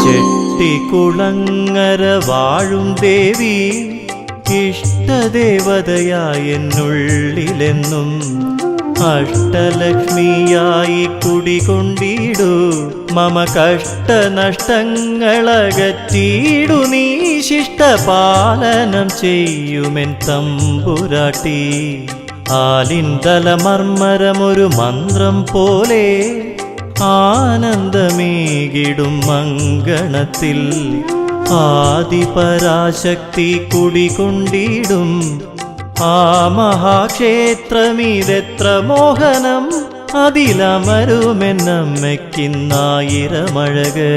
ചെട്ടിക്കുളങ്ങര വാഴും ദേവി ഇഷ്ടദേവതയായെന്നുള്ളിലെന്നും അഷ്ടലക്ഷ്മിയായി കുടികൊണ്ടിടൂ മമ കഷ്ടനഷ്ടങ്ങളകറ്റിയിടു നീ ശിഷ്ടപാലനം ചെയ്യുമെൻ തമ്പുരാട്ടി. ആലിന്തലമർമ്മരമൊരു മന്ത്രം പോലെ ആനന്ദമേകിടും മംഗണത്തിൽ ആദിപരാശക്തി കുടികൊണ്ടിടും ആ മഹാക്ഷേത്രമിതെത്ര മോഹനം അതിലമരുമെന്നമ്മയ്ക്കിന്നായിരമഴക്.